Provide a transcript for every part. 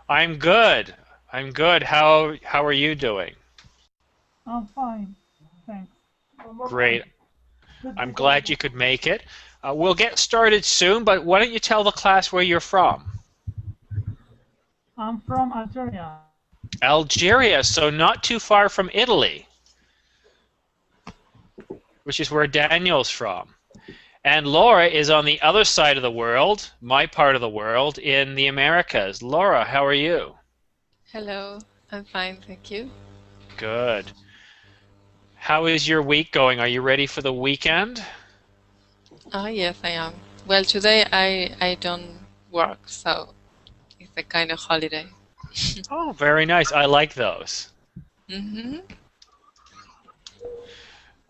I'm good. I'm good. How are you doing? I'm fine, thanks. Great. Good I'm to hear glad you. you could make it. We'll get started soon, but why don't you tell the class where you're from? I'm from Algeria. Algeria, so not too far from Italy, which is where Daniel's from. And Laura is on the other side of the world, my part of the world, in the Americas. Laura, how are you? Hello, I'm fine, thank you. Good. How is your week going? Are you ready for the weekend? Ah, yes, I am. Well, today I don't work, so it's a kind of holiday. Oh, very nice. I like those. Mm-hmm.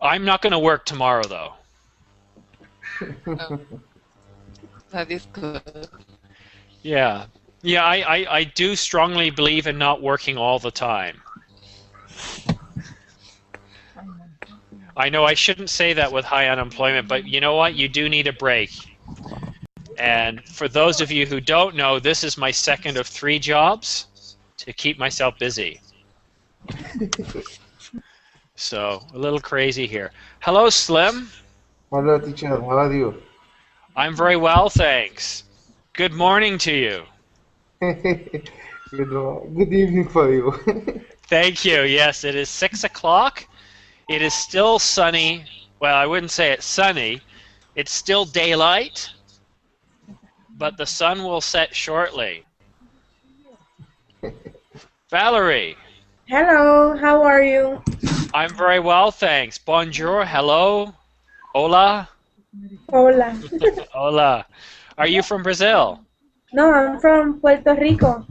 I'm not going to work tomorrow, though. Oh, that is good. Yeah. Yeah, I do strongly believe in not working all the time. I know I shouldn't say that with high unemployment, but you know what? You do need a break. And for those of you who don't know, this is my second of 3 jobs to keep myself busy. So, a little crazy here. Hello, Slim. Hello, teacher. How are you? I'm very well, thanks. Good morning to you. Good evening for you. Thank you. Yes, it is 6 o'clock. It is still sunny. Well, I wouldn't say it's sunny. It's still daylight, but the sun will set shortly. Valerie, Hello, how are you? I'm very well, thanks. Bonjour, hello, hola, Hola. hola. Are you from Brazil? No, I'm from Puerto Rico.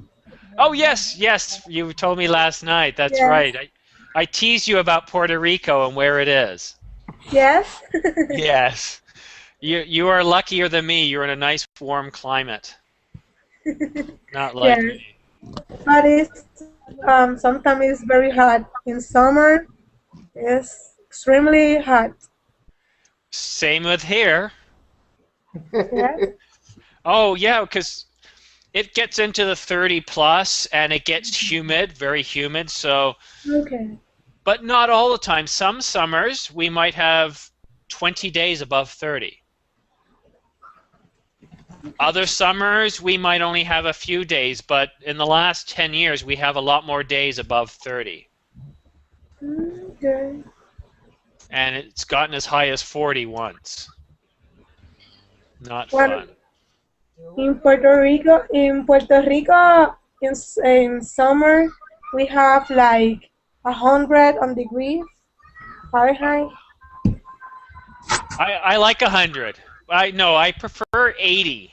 Oh, yes, yes, you told me last night. That's Yes. right. I teased you about Puerto Rico and where it is. Yes. Yes. You are luckier than me. You're in a nice warm climate. Not like Yes. me. But it's sometimes it's very hot. In summer, it's extremely hot. Same with here. Yes. Oh, yeah, because it gets into the 30 plus and it gets humid, very humid. So, Okay. but not all the time. Some summers we might have 20 days above 30. Other summers we might only have a few days, but in the last 10 years we have a lot more days above 30. Okay. And it's gotten as high as 40 once. Not Well, fun. in Puerto Rico, in summer, we have like 100 degrees Fahrenheit. I like 100. I prefer 80.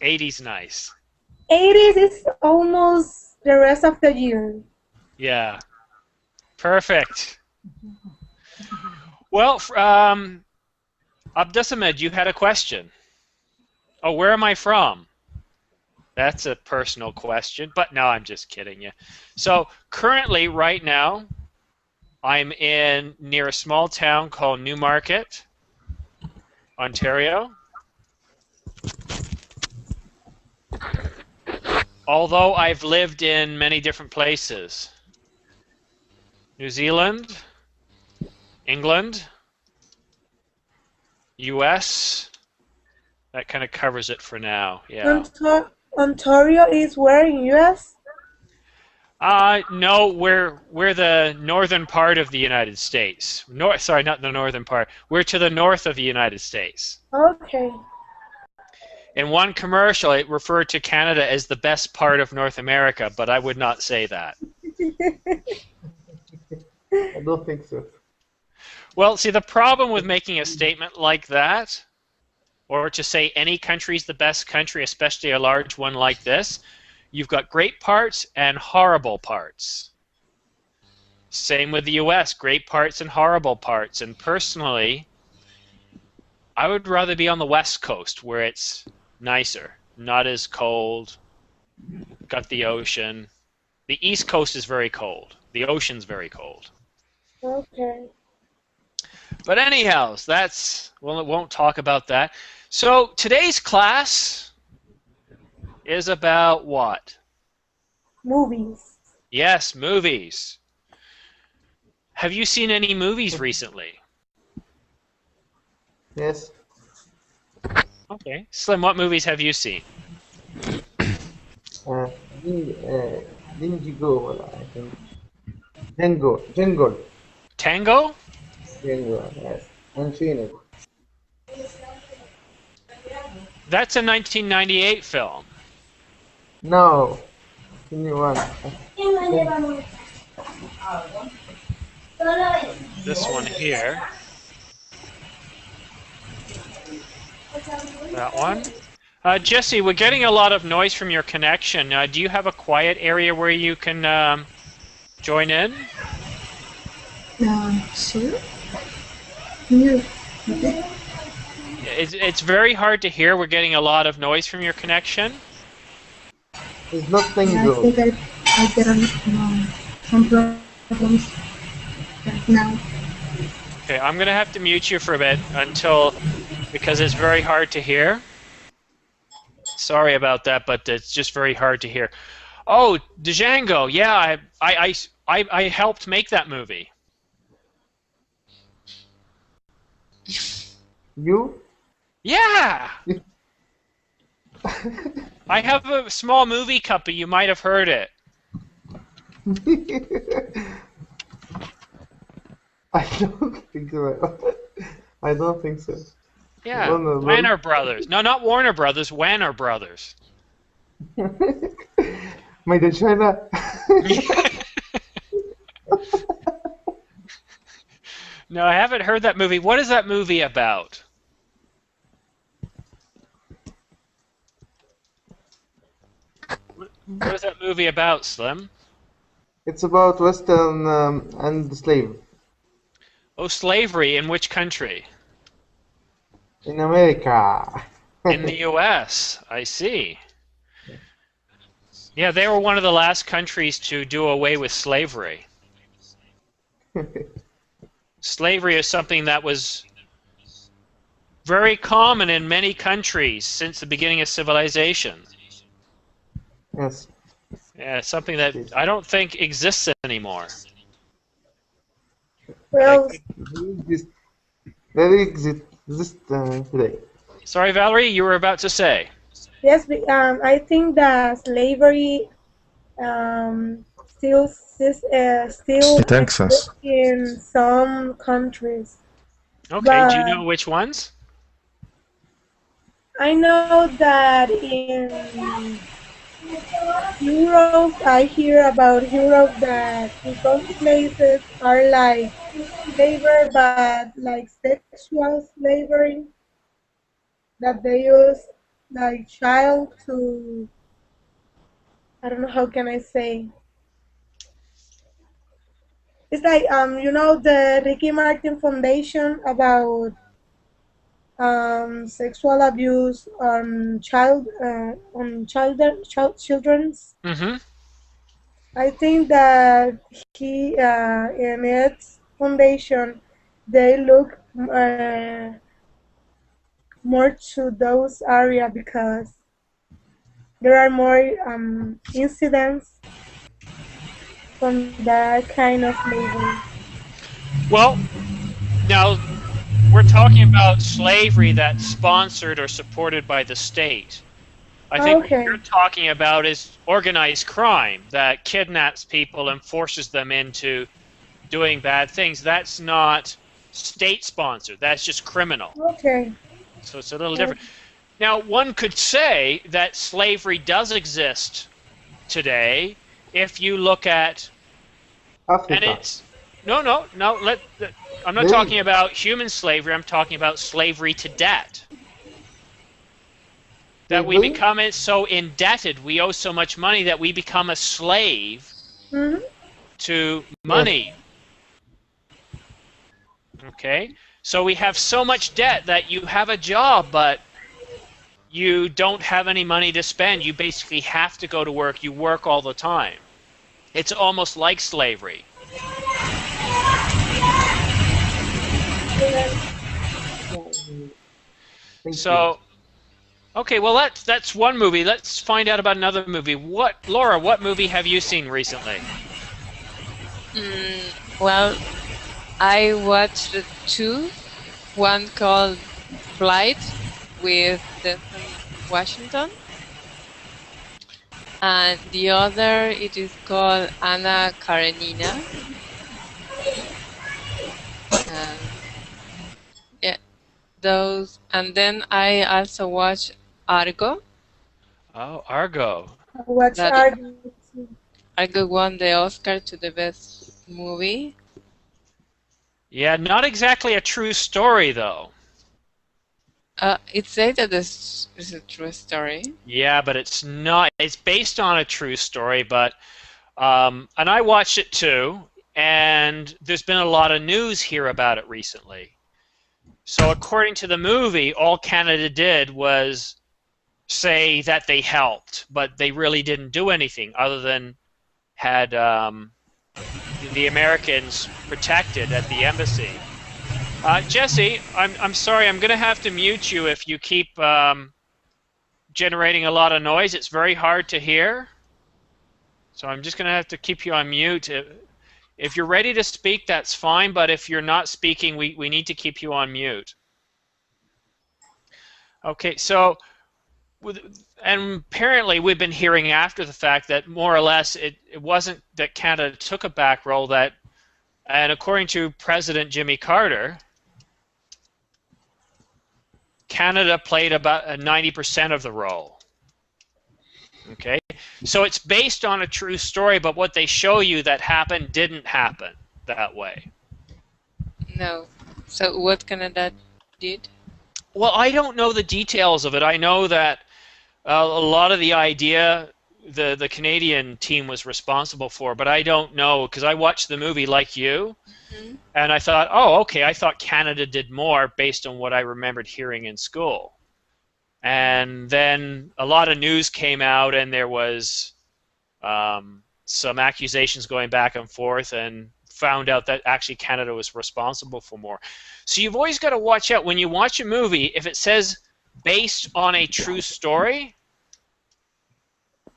80's nice. 80s is almost the rest of the year. Yeah. Perfect. Well, Abdusamed, you had a question. Oh, where am I from? That's a personal question, but no, I'm just kidding you. So currently, right now, I'm in near a small town called Newmarket, Ontario. Although I've lived in many different places. New Zealand, England, US. That kind of covers it for now. Yeah. Ontario is where in US? No, we're the northern part of the United States. Sorry, not the northern part. We're to the north of the United States. Okay. In one commercial, it referred to Canada as the best part of North America, but I would not say that. I don't think so. Well, see, the problem with making a statement like that, or to say any country's the best country, especially a large one like this, you've got great parts and horrible parts. Same with the US, great parts and horrible parts. And personally, I would rather be on the West Coast where it's nicer, not as cold, got the ocean. The East Coast is very cold. The ocean's very cold. Okay. But anyhow, well, won't talk about that. So today's class is about what? Movies. Yes, movies. Have you seen any movies recently? Yes. Okay. Slim, what movies have you seen? Uh, Django, I think. Django. Tango? Django, yes. I've seen it. That's a 1998 film. No. New one. This one here. That one. Jesse, we're getting a lot of noise from your connection. Do you have a quiet area where you can join in? Sure. Can you repeat? It's very hard to hear. We're getting a lot of noise from your connection. It's not I Tango. think I get some problems right now. Okay, I'm going to have to mute you for a bit because it's very hard to hear. Sorry about that, but it's just very hard to hear. Oh, Django, yeah, I helped make that movie. You? Yeah! I have a small movie company, you might have heard it. I don't think so. I don't think so. Yeah, Warner Warner Brothers. No, not Warner Brothers, Warner Brothers. Made in China. No, I haven't heard that movie. What is that movie about? What is that movie about, Slim? It's about Western and the slave Oh, slavery. In which country? in America. In the U.S. I see. Yeah, they were one of the last countries to do away with slavery. Slavery is something that was very common in many countries since the beginning of civilization. Yes. Yeah, it's something that I don't think exists anymore. Well, Very exist today. Sorry, Valerie, you were about to say. yes, I think that slavery still Texas. exists in some countries. Okay, do you But know which ones? I know that in Europe, I hear about Europe that in some places are like slavery, but like sexual slavery, that they use like child to, I don't know how can I say. It's like you know the Ricky Martin Foundation about sexual abuse on children's. Mm-hmm. I think that he in its foundation they look more to those area because there are more incidents from that kind of slavery. Well, now we're talking about slavery that's sponsored or supported by the state. I think Okay. what you're talking about is organized crime that kidnaps people and forces them into doing bad things. That's not state-sponsored. That's just criminal. Okay. So it's a little different. Now, one could say that slavery does exist today if you look at, and Africa. it's, no, I'm not Really? talking about human slavery, I'm talking about slavery to debt. That we Really? become so indebted, we owe so much money that we become a slave Mm-hmm. to money. Okay? So we have so much debt that you have a job, but you don't have any money to spend. You basically have to go to work. You work all the time. It's almost like slavery. Thank So Okay, well that's one movie. Let's find out about another movie. Laura, what movie have you seen recently? Well, I watched two. One called Flight with Denzel Washington, and the other it is called Anna Karenina. Yeah, those. And then I also watched Argo. Oh, Argo. Watch That Argo. Argo won the Oscar to the best movie. Yeah, not exactly a true story though. It says that this is a true story. Yeah, but it's not. It's based on a true story, but and I watched it too, and there's been a lot of news here about it recently. So according to the movie, all Canada did was say that they helped, but they really didn't do anything other than had the Americans protected at the embassy. Jesse, I'm sorry, I'm going to have to mute you if you keep generating a lot of noise. It's very hard to hear. So I'm just going to have to keep you on mute. If you're ready to speak, that's fine, but if you're not speaking, we need to keep you on mute. Okay, so, and apparently we've been hearing after the fact that more or less it wasn't that Canada took a back role, that, and according to President Jimmy Carter, Canada played about 90% of the role. Okay, so it's based on a true story, but what they show you that happened didn't happen that way. No. So what Canada did? Well, I don't know the details of it. I know that a lot of the idea the Canadian team was responsible for, but I don't know because I watched the movie like you, and I thought, oh, okay, I thought Canada did more based on what I remembered hearing in school. And then a lot of news came out, and there was some accusations going back and forth, and found out that actually Canada was responsible for more. So you've always got to watch out when you watch a movie, if it says based on a true story,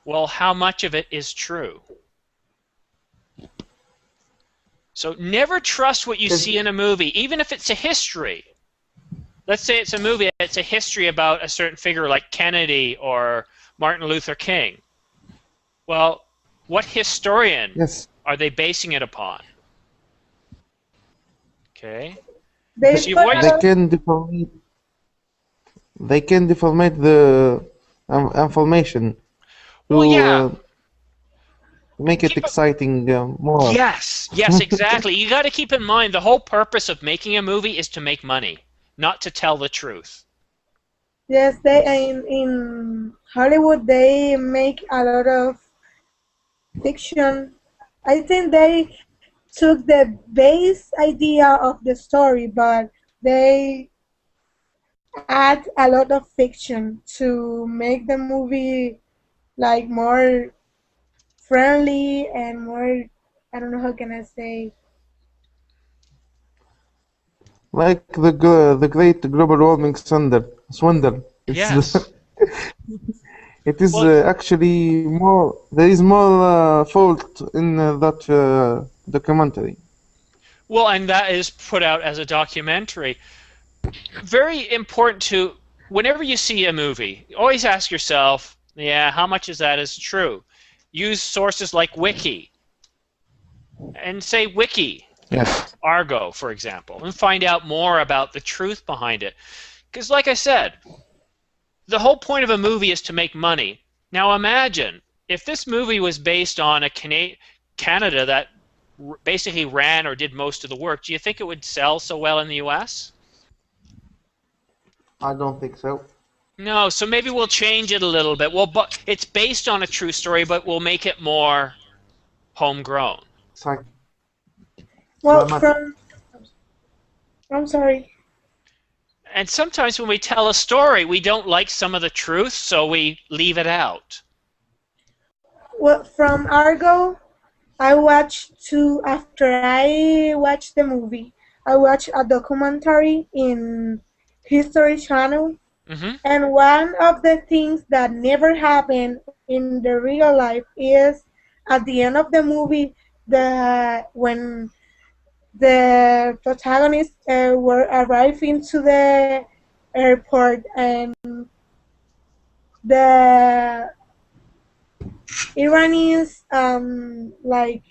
well, how much of it is true? So never trust what you see in a movie, even if it's a history. Let's say it's a movie, it's a history about a certain figure like Kennedy or Martin Luther King. Well, what historian are they basing it upon? Okay. They can deformate the information to make it exciting more. Yes, exactly. You got to keep in mind the whole purpose of making a movie is to make money, not to tell the truth. Yes, they in Hollywood they make a lot of fiction. I think they took the base idea of the story, but they add a lot of fiction to make the movie like more friendly and more, I don't know how can I say. Like the great global warming swindle. Yes. It is actually more. There is more fault in that documentary. Well, and that is put out as a documentary. Very important to, whenever you see a movie, always ask yourself, yeah, how much of that is true? Use sources like Wiki. And say Wiki. Yes. Argo, for example, and find out more about the truth behind it. Because like I said, the whole point of a movie is to make money. Now imagine if this movie was based on a Canada that basically ran or did most of the work, do you think it would sell so well in the US? I don't think so. No, so maybe we'll change it a little bit. Well, but it's based on a true story, but we'll make it more homegrown. Sorry. Well, I'm sorry. And sometimes when we tell a story, we don't like some of the truth, so we leave it out. Well, from Argo, I watched two. After I watched the movie, I watched a documentary in History Channel Mm-hmm. And one of the things that never happened in the real life is at the end of the movie, when the protagonists were arriving to the airport, and the Iranians like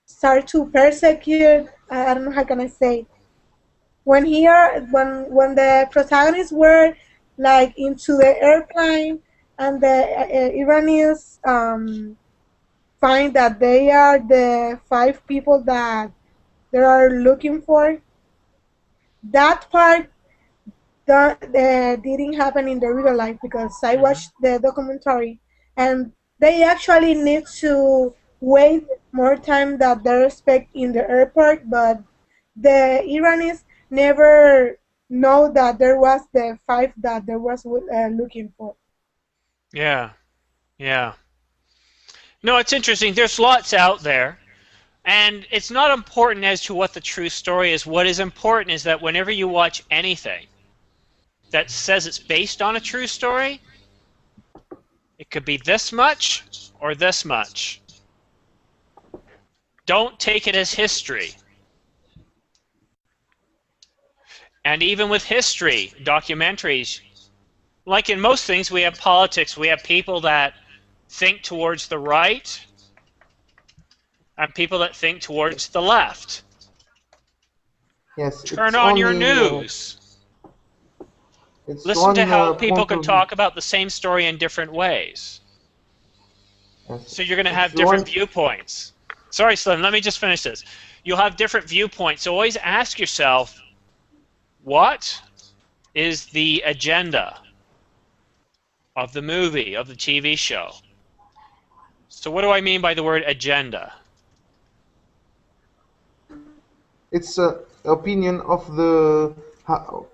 start to persecute. I don't know how can I say. When the protagonists were like into the airplane, and the Iranians find that they are the 5 people that they are looking for. That part didn't happen in the real life, because I watched the documentary, and they actually need to wait more time than they expect in the airport, but the Iranis never know that there was the 5 that they was looking for. Yeah. Yeah. No, it's interesting. There's lots out there. And it's not important as to what the true story is. What is important is that whenever you watch anything that says it's based on a true story, it could be this much or this much. Don't take it as history. And even with history, documentaries, like in most things, we have politics. We have people that think towards the right and people that think towards the left. Yes. Turn on your news. Listen to how people can talk about the same story in different ways. Yes. So you're going to have different viewpoints. Sorry, Slim, let me just finish this. You'll have different viewpoints. So always ask yourself, what is the agenda of the movie, of the TV show? So what do I mean by the word agenda? It's an opinion of the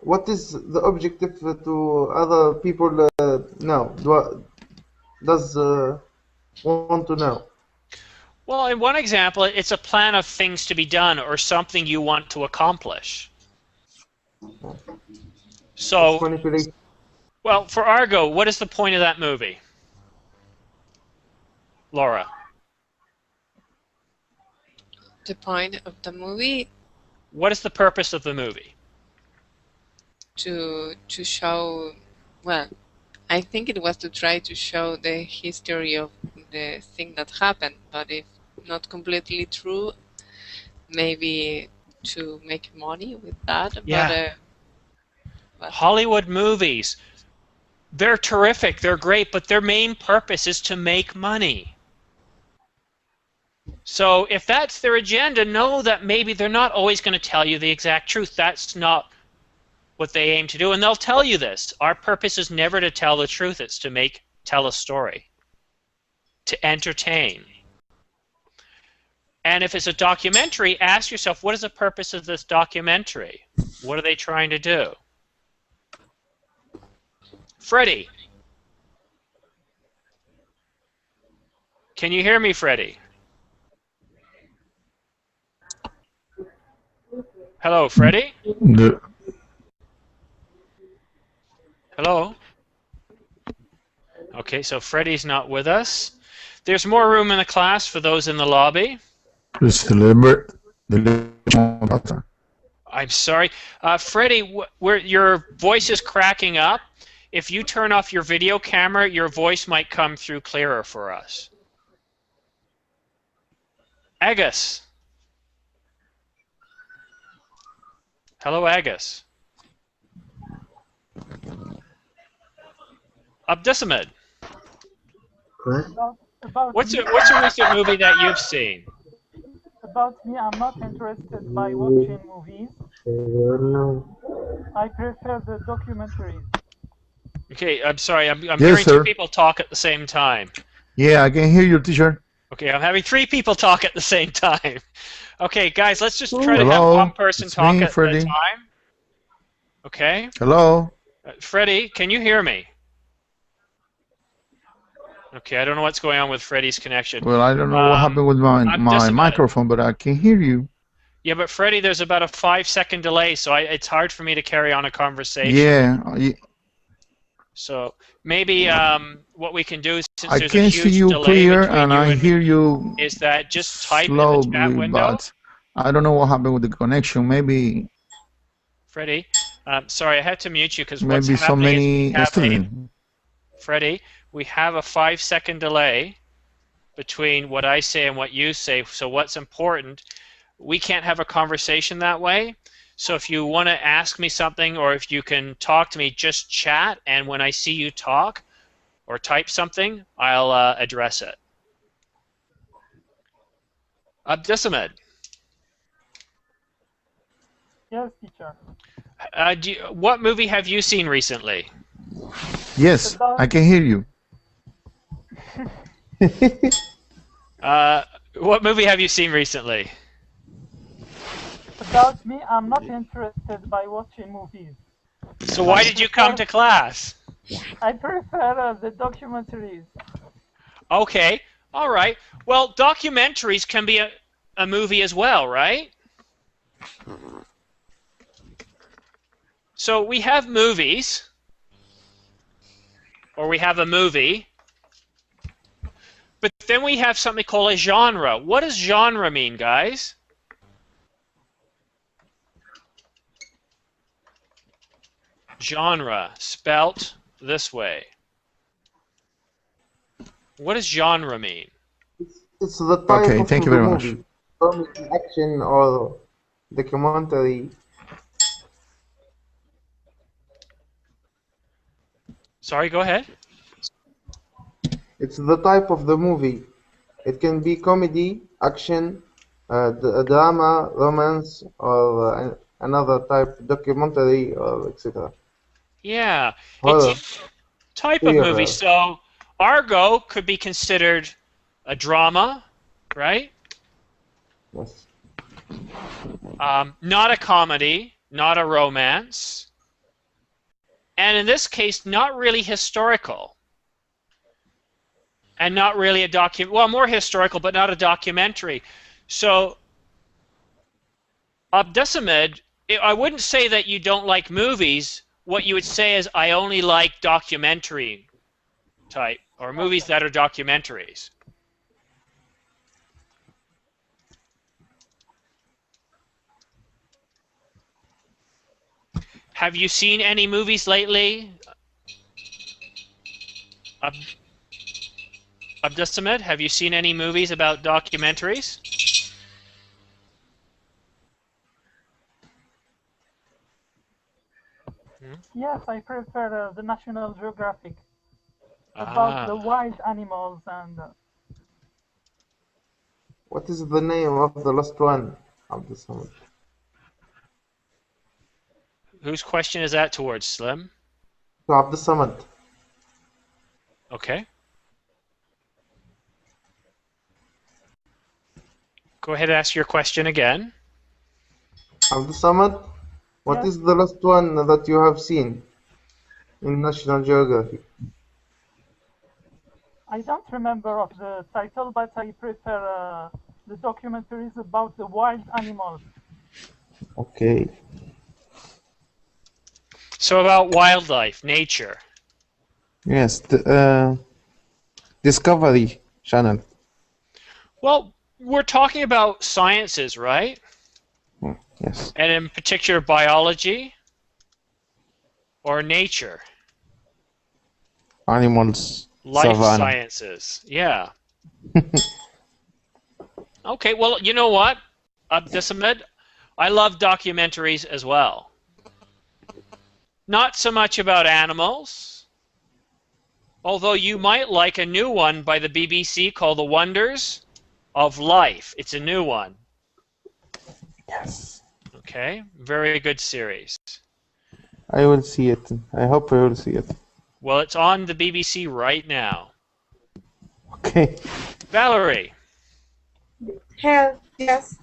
what is the objective to other people know. Does want to know. Well, in one example, it's a plan of things to be done or something you want to accomplish. So, well, for Argo, what is the point of that movie? Laura? The point of the movie? What is the purpose of the movie? To show, well, I think it was to try to show the history of the thing that happened, but if not completely true, maybe to make money with that. Yeah. But, Hollywood movies, they're terrific, they're great, but their main purpose is to make money. So if that's their agenda, know that maybe they're not always going to tell you the exact truth. That's not what they aim to do, and they'll tell you this. Our purpose is never to tell the truth, it's to tell a story, to entertain. And if it's a documentary, ask yourself, what is the purpose of this documentary? What are they trying to do? Freddie. Can you hear me, Freddie? Hello, Freddie? Hello? Okay, so Freddie's not with us. There's more room in the class for those in the lobby. I'm sorry. Freddie, your voice is cracking up. If you turn off your video camera, your voice might come through clearer for us. Agus. Hello, Agus. Abdussamid. What's a recent movie that you've seen? About me, I'm not interested by watching movies. I prefer the documentaries. Okay, I'm sorry. I'm hearing two people talk at the same time. Yeah, I can hear you, teacher. Okay, I'm having 3 people talk at the same time. Okay, guys, let's just try to have one person talk at a time. Okay? Hello? Freddie, can you hear me? Okay, I don't know what's going on with Freddie's connection. Well, I don't know what happened with my microphone, but I can hear you. Yeah, but Freddie, there's about a 5-second delay, so it's hard for me to carry on a conversation. Yeah. So maybe what we can do, since I there's can a see huge you delay clear between and you I and hear me, you is that just type in the chat slowly, window. but I don't know what happened with the connection. Maybe Freddie, sorry, I had to mute you because what's maybe so happening is we many have students. Freddie, we have a 5-second delay between what I say and what you say. So what's important, we can't have a conversation that way. So if you want to ask me something or if you can talk to me, just chat, and when I see you talk or type something, I'll address it. Abdessamed. Yes, teacher. What movie have you seen recently? Yes, I can hear you. What movie have you seen recently? About me, I'm not interested by watching movies. So why did you come to class? I prefer the documentaries. Okay, all right. Well, documentaries can be a movie as well, right? So we have movies, or we have a movie, but then we have something called a genre. What does genre mean, guys? Genre, spelt this way. What does genre mean? It's the type Okay, of thank you the very movie. much. Comedy, action, or documentary. Sorry, go ahead. It's the type of the movie. It can be comedy, action, drama, romance, or another type, documentary, or etc. Yeah, Horror. it's a type of movie. So Argo could be considered a drama, right? Yes. Not a comedy, not a romance, and in this case, not really historical, and not really a well, more historical, but not a documentary. So, Abdessamed, I wouldn't say that you don't like movies. What you would say is, I only like documentary type, or movies that are documentaries. Have you seen any movies lately? Abdessamed, have you seen any movies about documentaries? Yes, I prefer the National Geographic. About the wild animals and... What is the name of the last one of the summit? Whose question is that towards, Slim? Of the summit. Okay. Go ahead and ask your question again. Of the summit? What is the last one that you have seen in National Geographic? I don't remember of the title, but I prefer the documentaries about the wild animals. Okay. So about wildlife, nature. Yes, the Discovery Channel. Well, we're talking about sciences, right? Yes. And in particular, biology or nature. Animals. Life Savannah. sciences, yeah. Okay, well, you know what, Abdessamed, I love documentaries as well. Not so much about animals, although you might like a new one by the BBC called The Wonders of Life. It's a new one. Yes. Okay, very good series. I will see it. I hope I will see it. Well, it's on the BBC right now. Okay. Valerie. Yes.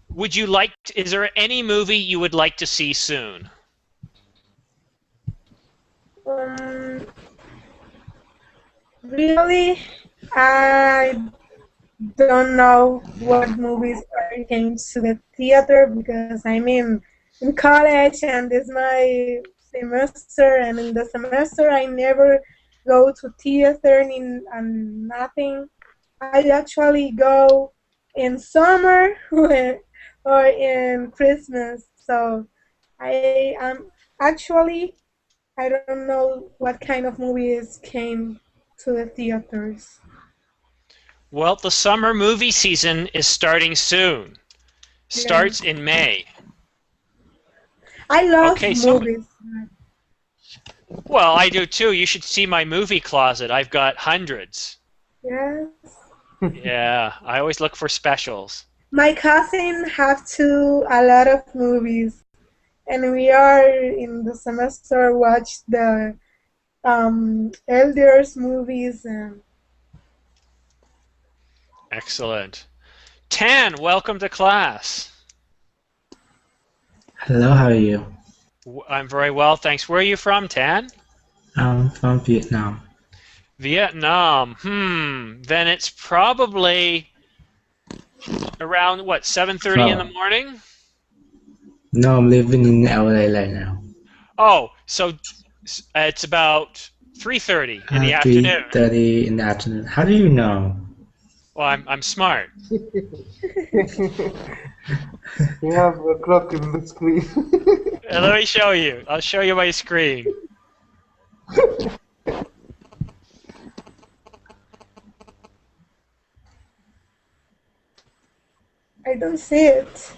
Would you like? Is there any movie you would like to see soon? Really, I don't know what movies are came to the theater because I'm in college and it's my semester, and in the semester I never go to theater and nothing. I actually go in summer or in Christmas. So I am actually, I don't know what kind of movies came to the theaters. Well, the summer movie season is starting soon. Starts in May. I love Okay, movies. Well, I do too. You should see my movie closet. I've got hundreds. Yes. Yeah, I always look for specials. My cousin have a lot of movies, and we are in the semester watch the elders movies and. Excellent. Tan, welcome to class. Hello, how are you? I'm very well, thanks. Where are you from, Tan? I'm from Vietnam. Vietnam. Then it's probably around, what, 7:30 in the morning? No, I'm living in LA right now. Oh, so it's about 3:30 in the afternoon. 3:30 in the afternoon. How do you know? Well, I'm smart. You have a clock in the screen. Let me show you. I'll show you my screen. I don't see it.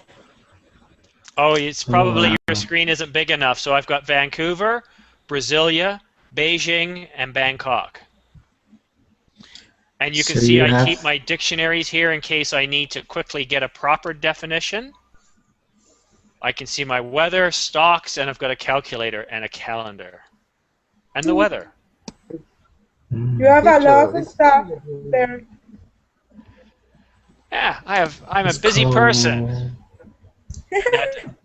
Oh, it's probably wow. your screen isn't big enough. So I've got Vancouver, Brasilia, Beijing, and Bangkok. And you can see I keep my dictionaries here in case I need to quickly get a proper definition. I can see my weather, stocks, and I've got a calculator and a calendar. And the weather. You have a lot of stuff there. Yeah, I'm a busy person.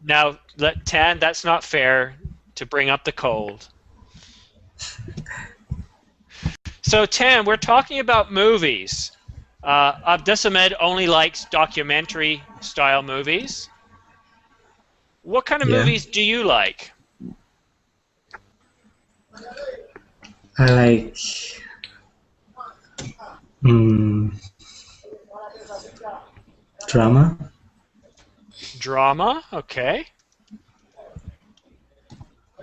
Now, Tan, that's not fair to bring up the cold. So, Tan, we're talking about movies. Abdesamed only likes documentary-style movies. What kind of movies do you like? I like drama. Drama, okay.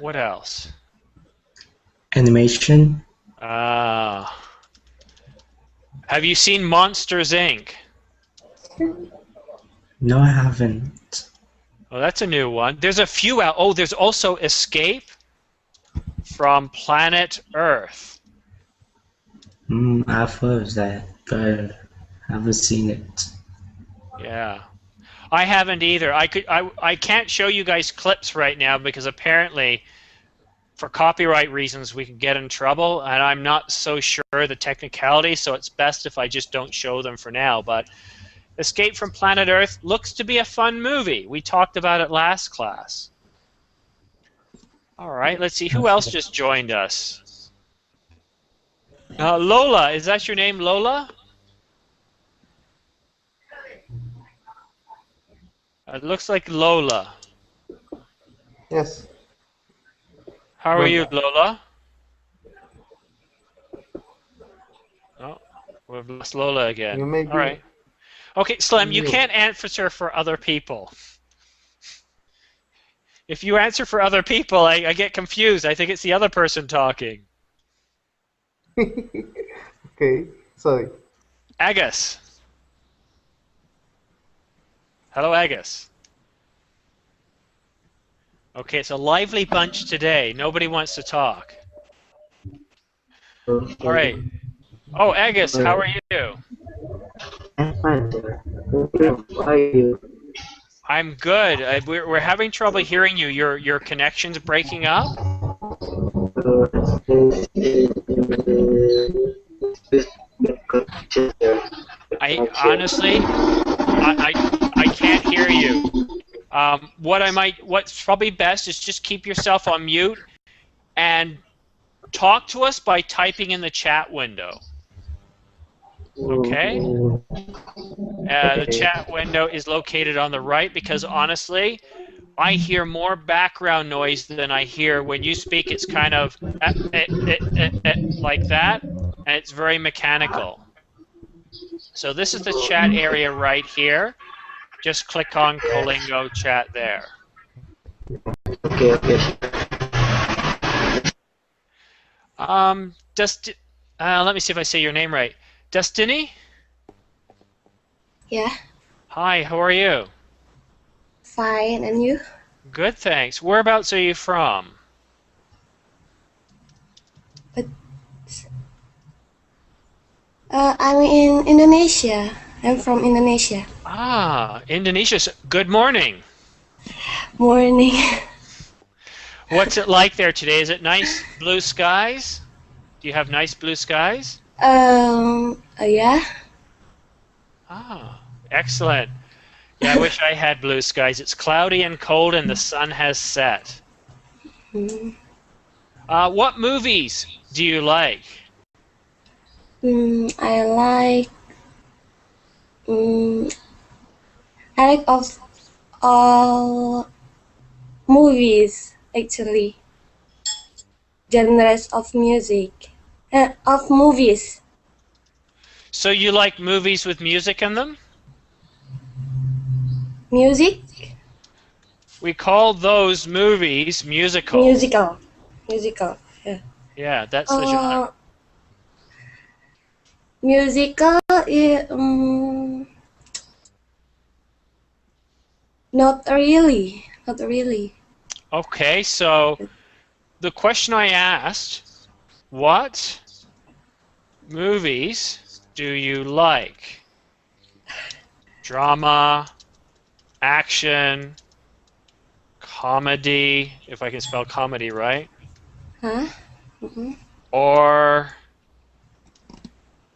What else? Animation. Have you seen Monsters, Inc.? No, I haven't. Oh, that's a new one. There's a few out. Oh, there's also Escape from Planet Earth. I've heard of that, but I haven't seen it. Yeah. I haven't either. I can't show you guys clips right now because apparently for copyright reasons we can get in trouble, and I'm not so sure the technicality, so it's best if I just don't show them for now. But Escape from Planet Earth looks to be a fun movie. We talked about it last class. All right, let's see. Who else just joined us? Lola, is that your name, Lola? It looks like Lola. Yes. How are you, Lola? Oh, we've lost Lola again. All right. Okay, Slim, you can't answer for other people. If you answer for other people, I get confused. I think it's the other person talking. Okay, sorry. Agus. Hello, Agus. Okay, it's a lively bunch today. Nobody wants to talk. All right. Oh, Agus, how are you? I'm fine, sir. How are you? I'm good. We're having trouble hearing you. Your connection's breaking up. I honestly, I can't hear you. What's probably best is just keep yourself on mute and talk to us by typing in the chat window. Okay? The chat window is located on the right because honestly, I hear more background noise than I hear when you speak. It's kind of like that, and it's very mechanical. So this is the chat area right here. Just click on Colingo chat there. Okay, okay. Let me see if I say your name right. Destiny? Yeah, Hi, how are you? fine. And you? Good, thanks. Whereabouts are you from? I'm in Indonesia. I'm from Indonesia. Ah, Indonesia. Good morning. Morning. What's it like there today? Is it nice blue skies? Do you have nice blue skies? Yeah. Ah, excellent. Yeah, I wish I had blue skies. It's cloudy and cold and the sun has set. Mm. What movies do you like? I like. I like of all movies actually. Genres of music. Of movies. So you like movies with music in them? Music. We call those movies musicals. Musical. Musical. Yeah. Yeah, that's the genre. Musical. Not really. Not really. Okay, so the question I asked, what movies do you like? Drama, action, comedy, if I can spell comedy right, Huh? or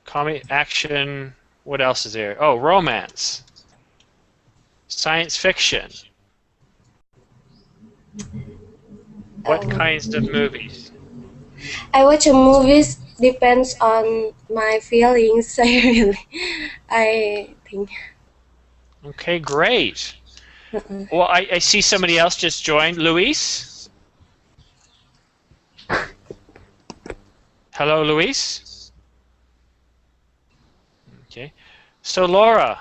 comedy, action, what else is there? Oh, romance, science fiction. What kinds of movies? I watch a movies depends on my feelings. I think. Okay, great. Well, I see somebody else just joined. Luis? Hello, Luis? Okay. So, Laura,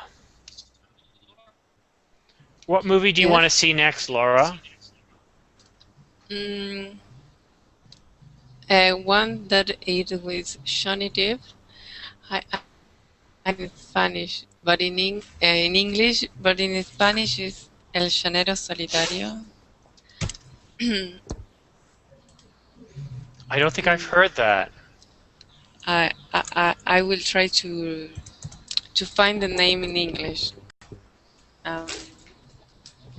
what movie do you want to see next, Laura? One that is with Johnny Depp. I'm in Spanish, but in English, but in Spanish is El Llanero Solitario. I don't think I've heard that. I will try to find the name in English.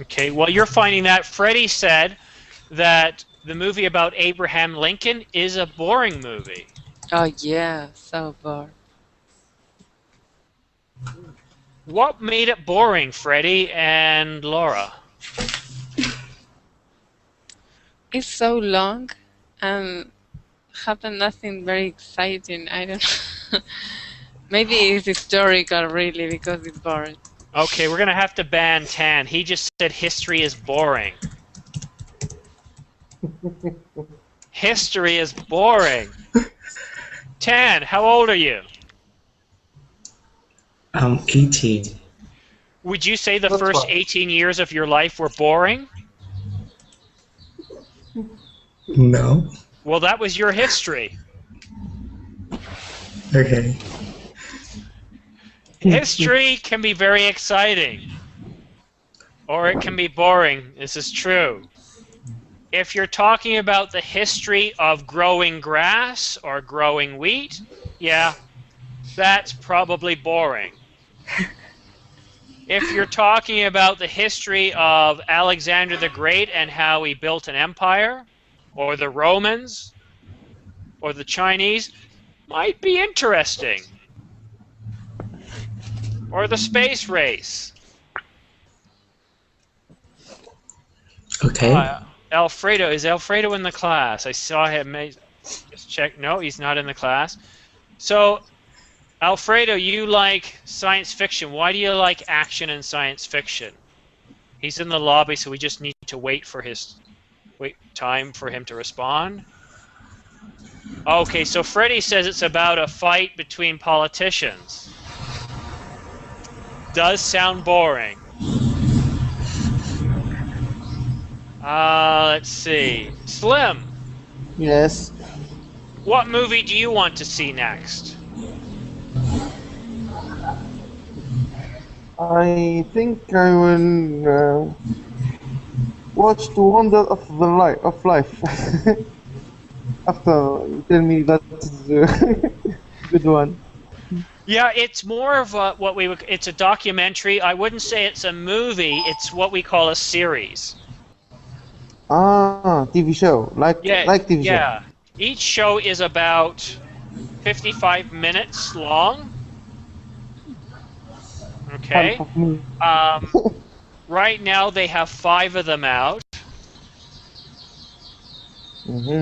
Okay, well, you're finding that. Freddie said that the movie about Abraham Lincoln is a boring movie. Oh, yeah, so bored. What made it boring, Freddie and Laura? It's so long and happened nothing very exciting. I don't know. Maybe it's historical, really, because it's boring. Okay, we're going to have to ban Tan. He just said history is boring. History is boring. Tan, how old are you? I'm 18. Would you say the first 18 years of your life were boring? No. Well, that was your history. Okay. History can be very exciting, or it can be boring. This is true. If you're talking about the history of growing grass or growing wheat, yeah, that's probably boring. If you're talking about the history of Alexander the Great and how he built an empire, or the Romans, or the Chinese, might be interesting. Or the space race. Okay. Alfredo, is Alfredo in the class? I saw him. Just check. No, he's not in the class. So, Alfredo, you like science fiction. Why do you like action and science fiction? He's in the lobby, so we just need to wait time for him to respond. Okay, so Freddy says it's about a fight between politicians. Does sound boring. Let's see. Slim, Yes. what movie do you want to see next? I think I will watch The Wonder of Life. After you tell me that's a good one. Yeah, it's more of it's a documentary. I wouldn't say it's a movie. It's what we call a series. TV show, like TV show. Yeah. Each show is about 55 minutes long. Okay. Right now they have 5 of them out.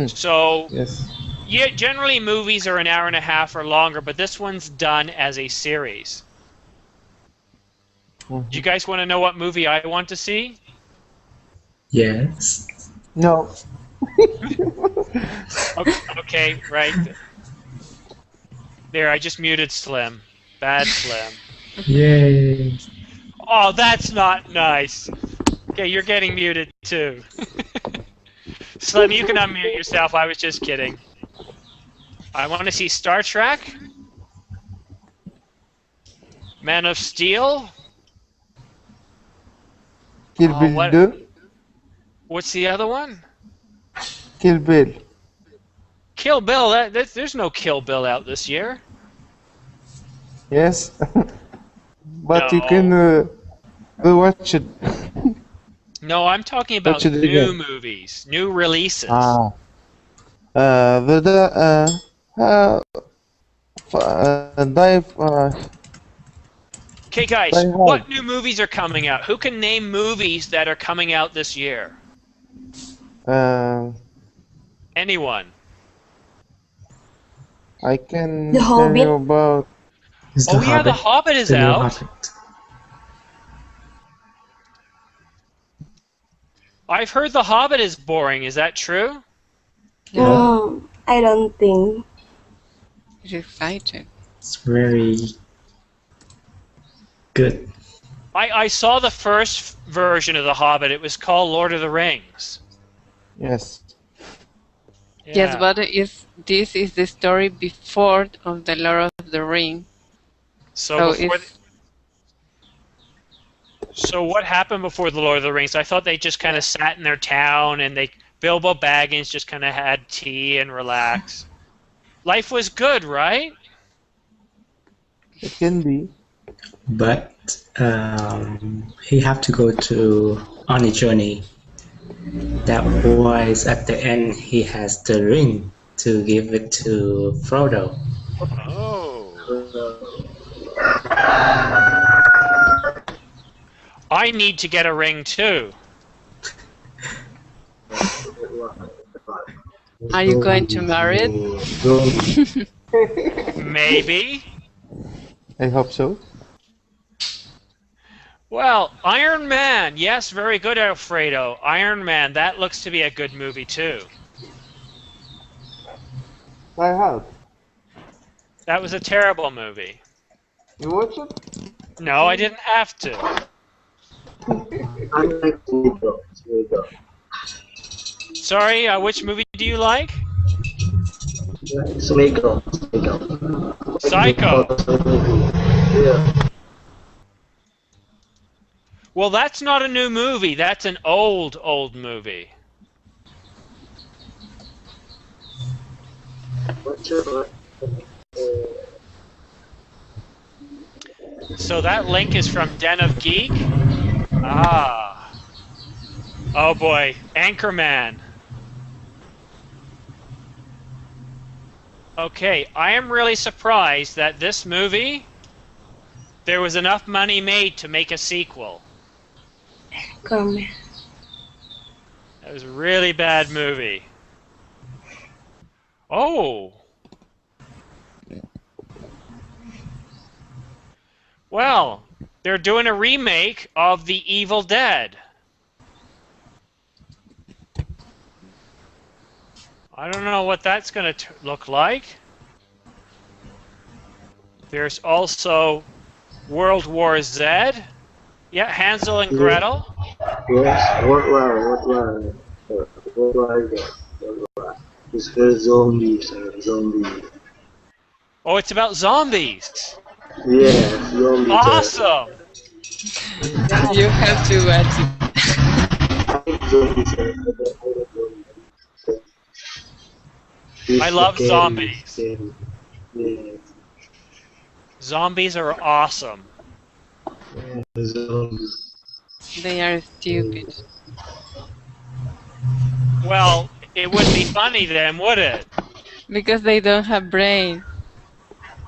So Yes. yeah, generally movies are an hour and a half or longer, but this one's done as a series. Do you guys want to know what movie I want to see? Yes. No. Okay, right. There, I just muted Slim. Bad Slim. Yay. Oh, that's not nice. Okay, you're getting muted too. Slim, you can unmute yourself. I was just kidding. I want to see Star Trek. Man of Steel. Kill Bill 2. What's the other one? Kill Bill. Kill Bill. There's no Kill Bill out this year. Yes. But No. you can watch it. No, I'm talking about Watch it new again. movies, new releases. Okay, guys, Die Hard. what new movies are coming out? Who can name movies that are coming out this year? Anyone? I can The tell Hobbit. you about. Is Oh yeah, The Hobbit is the new out. Hobbit. I've heard The Hobbit is boring. Is that true? I don't think. It's exciting. It's very good. I saw the first version of The Hobbit. It was called Lord of the Rings. Yes. Yeah. Yes, but this is the story before of the Lord of the Ring. So what happened before the Lord of the Rings? I thought they just kind of sat in their town and Bilbo Baggins just kind of had tea and relaxed. Life was good, right? It can be. But he have to go on a journey. That was at the end he has the ring to give it to Frodo. Oh. I need to get a ring too. Are you going to marry it? Maybe. I hope so. Well, Iron Man. Yes, very good, Alfredo. Iron Man. That looks to be a good movie too. I have. That was a terrible movie. You watch it? No, I didn't have to. I like Psycho. Sorry, which movie do you like? Psycho. Psycho. Yeah. Well, that's not a new movie. That's an old movie. So that link is from Den of Geek? Ah. Oh boy, Anchorman. Okay, I am really surprised that this movie, there was enough money made to make a sequel. Anchorman. That was a really bad movie. Oh. Well, they're doing a remake of The Evil Dead. I don't know what that's going to look like. There's also World War Z. Yeah, Hansel and Gretel. Yes, what was it? It's for zombies. Oh, it's about zombies. Yes, zombies. Awesome. You have to watch it. I love zombies. Scary. Yes. Zombies are awesome. Zombies. They are stupid. Well, it wouldn't be funny then, would it? Because they don't have brain.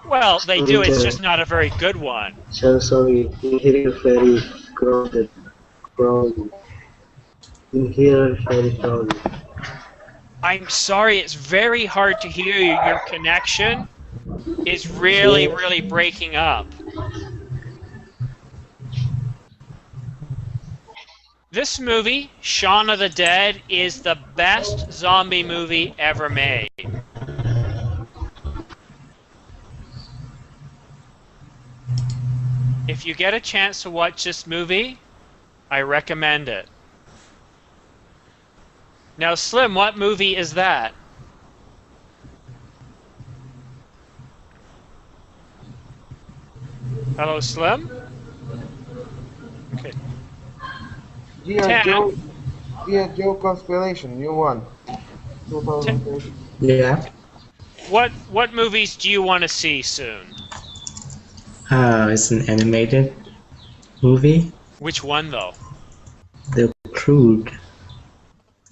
Well, they do. It's just not a very good one. So sorry, in here very crowded. In here very crowded. I'm sorry, it's very hard to hear you. Your connection is really, really breaking up. This movie, Shaun of the Dead, is the best zombie movie ever made. If you get a chance to watch this movie, I recommend it. Now, Slim, what movie is that? Hello, Slim? Okay. G.I. Joe Conspiration, new one. 2013. Yeah. What movies do you want to see soon? It's an animated movie. Which one, though? The Crude.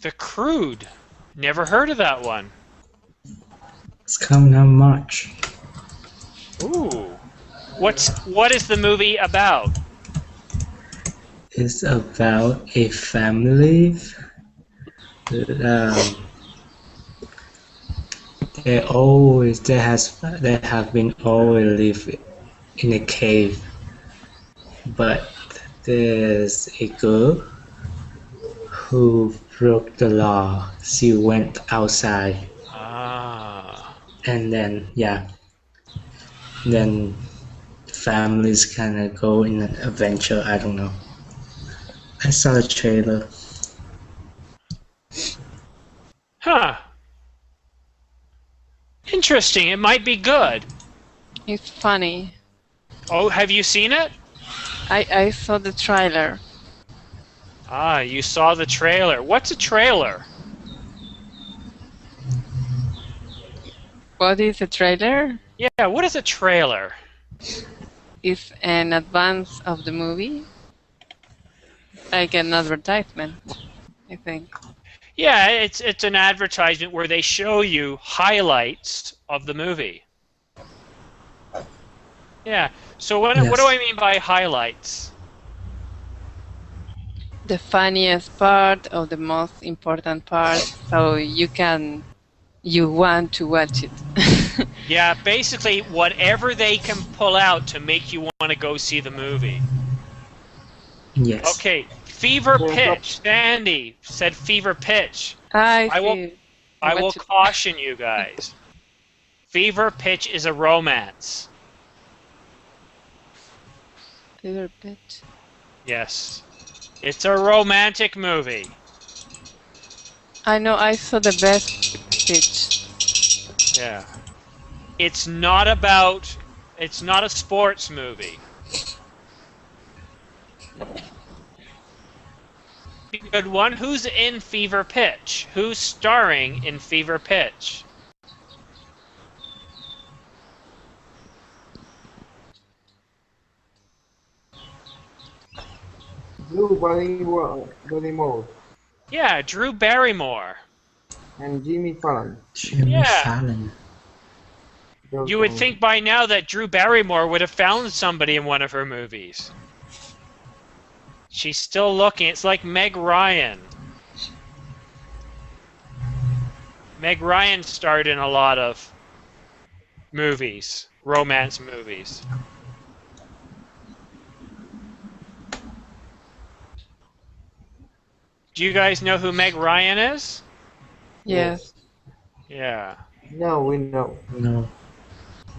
The Crude. Never heard of that one. It's coming out March. Ooh. What is the movie about? It's about a family. They have been always live in a cave, but there's a girl who broke the law. She went outside. Ah. And then then families kind of go in an adventure. I don't know. I saw the trailer. Huh. Interesting. It might be good. It's funny. Oh, have you seen it? I saw the trailer. Ah, you saw the trailer. What's a trailer? What is a trailer? Yeah, what is a trailer? It's an advance of the movie. Like an advertisement, I think. Yeah, it's an advertisement where they show you highlights of the movie. Yeah. So what do I mean by highlights? The funniest part or the most important part, so you want to watch it. Yeah, basically whatever they can pull out to make you want to go see the movie. Yes. Okay, Fever Pitch. Sandy said Fever Pitch. I will caution you guys. Fever Pitch is a romance. Fever Pitch. Yes. It's a romantic movie. I know, I saw the best pitch. Yeah. It's not a sports movie. Good one. Who's in Fever Pitch? Who's starring in Fever Pitch? Drew Barrymore. Yeah, Drew Barrymore. And Jimmy Fallon. Jimmy Fallon. You would think by now that Drew Barrymore would have found somebody in one of her movies. She's still looking. It's like Meg Ryan. Meg Ryan starred in a lot of movies, romance movies. Do you guys know who Meg Ryan is? Yes. Yeah. No, we know. No.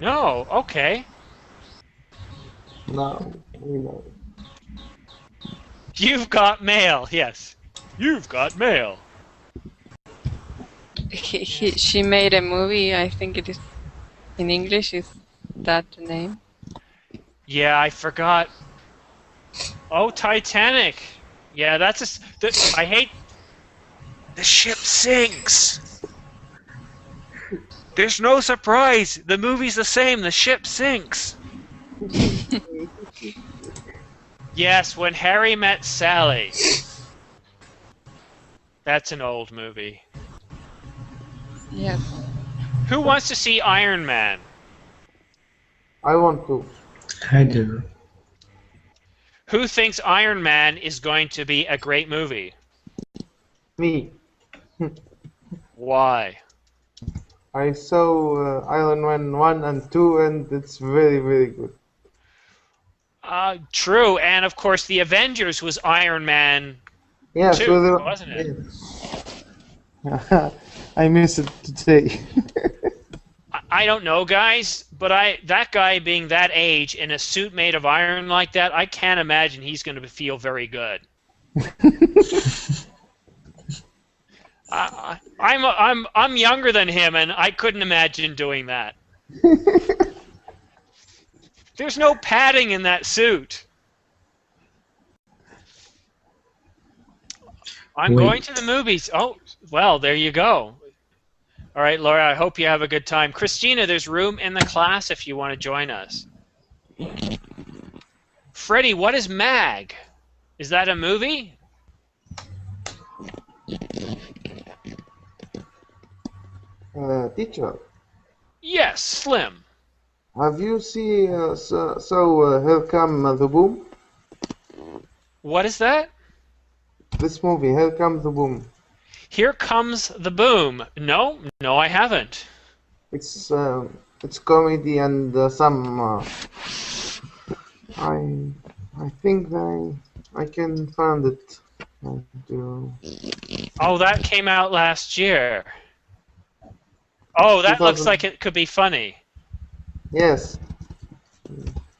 No. Okay. No, we know. You've got mail. Yes. You've got mail. She made a movie. I think it is in English. Is that the name? Yeah, I forgot. Oh, Titanic. Yeah, that's I hate. The ship sinks. There's no surprise. The movie's the same. The ship sinks. Yes, When Harry Met Sally. That's an old movie. Yes. Who wants to see Iron Man? I want to. I do. Who thinks Iron Man is going to be a great movie? Me. Why? I saw Iron Man 1 and 2 and it's very, very good. True, and of course the Avengers was Iron Man Yes, 2, wasn't it? Yes. I miss it today. I don't know, guys, but that guy being that age in a suit made of iron like that, I can't imagine he's going to feel very good. I'm younger than him, and I couldn't imagine doing that. There's no padding in that suit. I'm going to the movies. Oh, well, there you go. All right, Laura, I hope you have a good time. Christina, there's room in the class if you want to join us. Freddie, what is MAG? Is that a movie? Teacher, Yes, Slim. have you seen Here Come the Boom? What is that? This movie, Here Comes the Boom. Here Comes the Boom. No, I haven't. It's comedy and some. I think I can find it. Oh, that came out last year. Oh, that looks like it could be funny. Yes,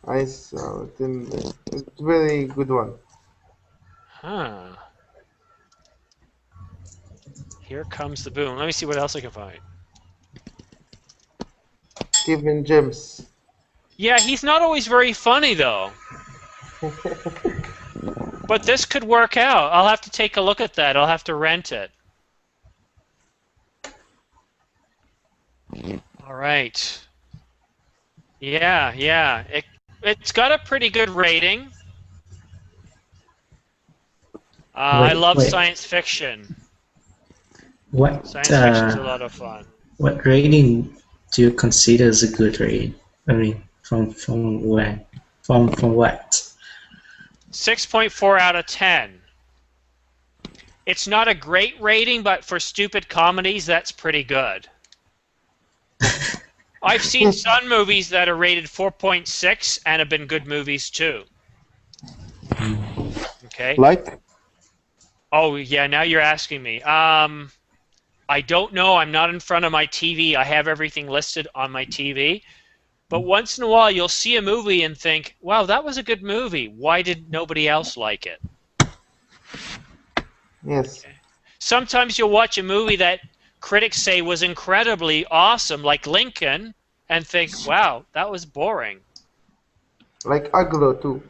I saw it. It's a very good one. Huh. Here Comes the Boom. Let me see what else I can find. Kevin James. Yeah, he's not always very funny, though. But this could work out. I'll have to take a look at that. I'll have to rent it. All right. Yeah. It's got a pretty good rating. I love science fiction. Science fiction's a lot of fun. What rating do you consider as a good rating? I mean, from when? From what? 6.4 out of 10. It's not a great rating, but for stupid comedies, that's pretty good. I've seen some movies that are rated 4.6 and have been good movies too. Okay. Like? Oh yeah, now you're asking me. I don't know. I'm not in front of my TV. I have everything listed on my TV. But once in a while, you'll see a movie and think, wow, that was a good movie. Why did nobody else like it? Yes. Okay. Sometimes you'll watch a movie that critics say was incredibly awesome, like Lincoln, and think, wow, that was boring. Like Argo too.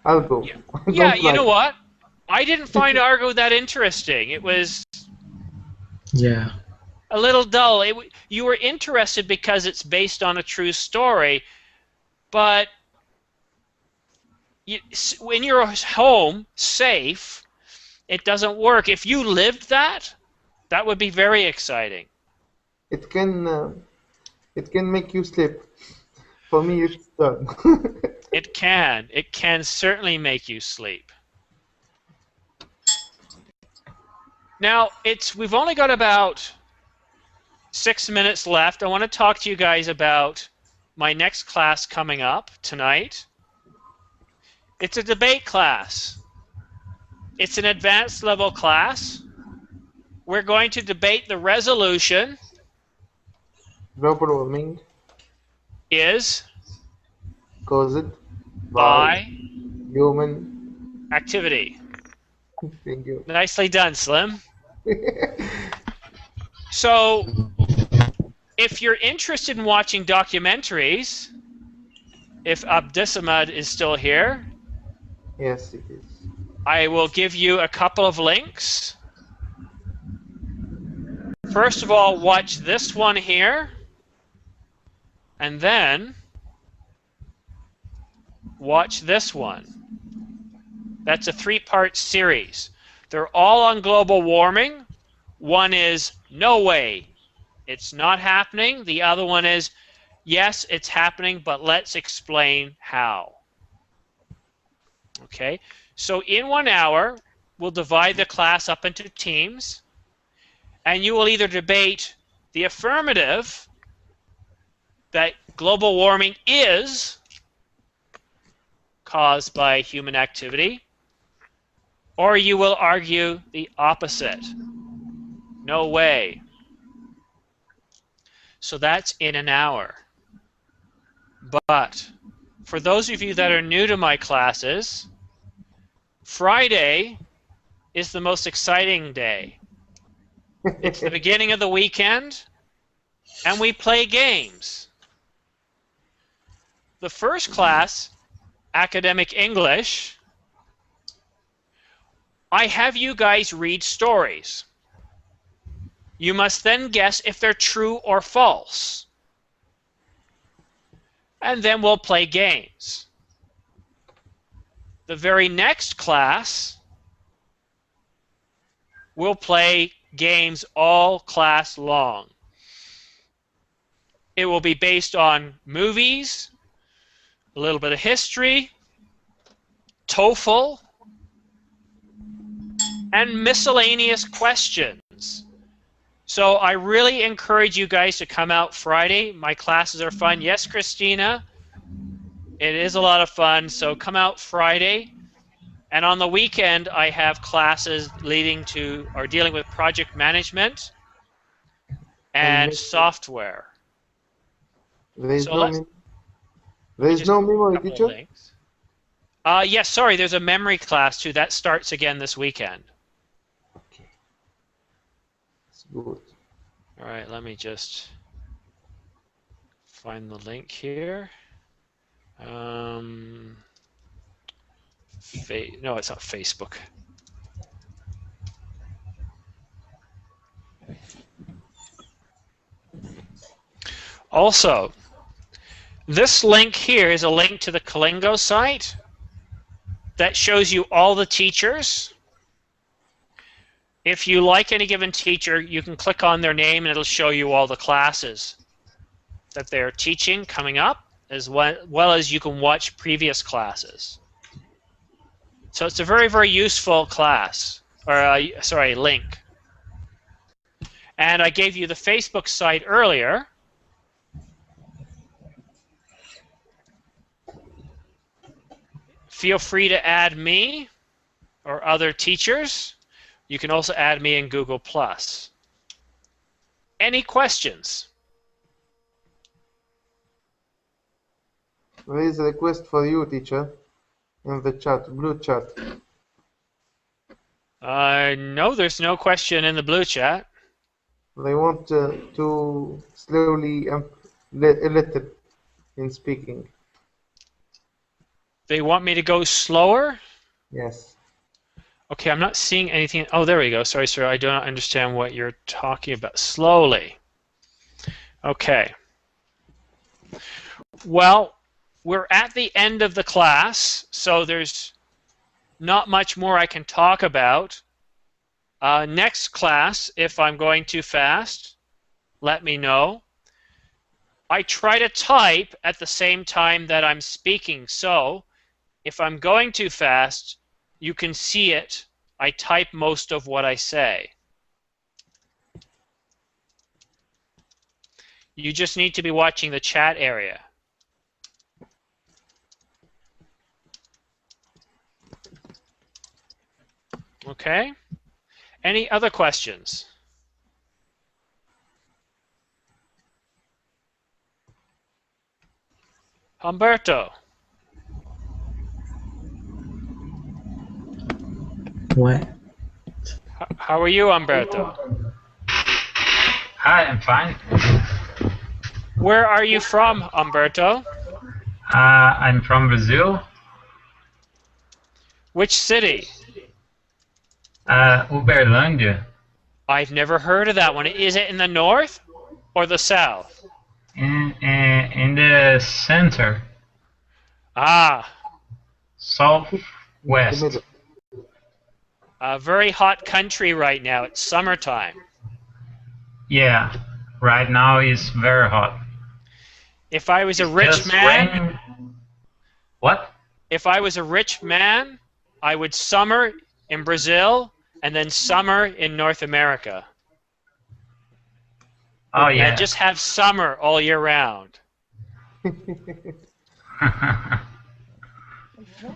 Argo. Yeah, you know what? I didn't find Argo that interesting. It was a little dull. You were interested because it's based on a true story, but when you're home, safe, it doesn't work. If you lived that would be very exciting. It can make you sleep. For me, it's done. It can certainly make you sleep. Now, we've only got about 6 minutes left. I want to talk to you guys about my next class coming up tonight. It's a debate class. It's an advanced level class. We're going to debate the resolution Global warming is caused by human activity. Thank you. Nicely done, Slim. So, if you're interested in watching documentaries, if Abdisamad is still here, Yes, it is. I will give you a couple of links. First of all, watch this one here, and then watch this one. That's a 3-part series. They're all on global warming. One is, no way, it's not happening. The other one is, yes, it's happening, but let's explain how. Okay, so in 1 hour, we'll divide the class up into teams, and you will either debate the affirmative, that global warming is caused by human activity, or you will argue the opposite. No way. So that's in 1 hour. But for those of you that are new to my classes, Friday is the most exciting day. It's the beginning of the weekend, and we play games. The first class, Academic English, I have you guys read stories. You must then guess if they're true or false. And then we'll play games. The very next class, we'll play games all class long. It will be based on movies, a little bit of history, TOEFL, and miscellaneous questions. So I really encourage you guys to come out Friday. My classes are fun. Yes, Christina, it is a lot of fun. So come out Friday. And on the weekend, I have classes leading to or dealing with project management and software. There is no memory, teacher? Yes, sorry, there's a memory class too. That starts again this weekend. Okay. That's good. All right, let me just find the link here. No, it's not Facebook. Also, this link here is a link to the Kalingo site that shows you all the teachers. If you like any given teacher, you can click on their name and it'll show you all the classes that they're teaching coming up, as well as you can watch previous classes. So it's a very, very useful class, or sorry, link. And I gave you the Facebook site earlier. Feel free to add me or other teachers. You can also add me in Google+. Any questions? There is a request for you, teacher, in the chat, blue chat. No, there's no question in the blue chat. They want to slowly a little in speaking. They want me to go slower? Yes. Okay, I'm not seeing anything. Oh, there we go. Sorry, sir. I do not understand what you're talking about. Slowly. Okay. Well, we're at the end of the class, so there's not much more I can talk about. Next class, if I'm going too fast, let me know. I try to type at the same time that I'm speaking, so if I'm going too fast, you can see it. I type most of what I say. You just need to be watching the chat area. Okay? Any other questions? Umberto. What? How are you, Umberto? Hi, I'm fine. Where are you from, Umberto? I'm from Brazil. Which city? Uberlândia. I've never heard of that one. Is it in the north or the south? In the center. Ah. Southwest. A very hot country right now. It's summertime. Yeah, right now it's very hot. If I was a rich man... What? If I was a rich man, I would summer in Brazil and then summer in North America. Oh, yeah. And just have summer all year round.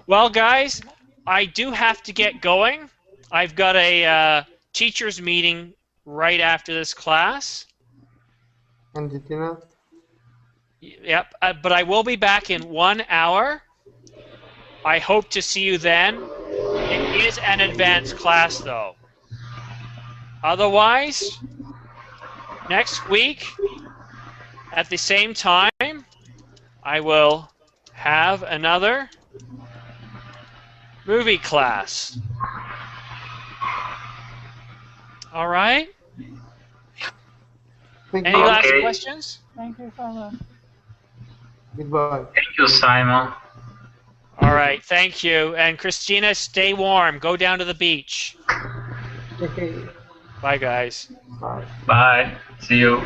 Well, guys, I do have to get going. I've got a teacher's meeting right after this class. And did you know? Yep, but I will be back in 1 hour. I hope to see you then. It is an advanced class, though. Otherwise, next week, at the same time, I will have another movie class. All right? Any last questions? Thank you, Simon. Goodbye. Thank you, Simon. All right, thank you. And Christina, stay warm. Go down to the beach. Okay. Bye, guys. Bye. Bye. See you.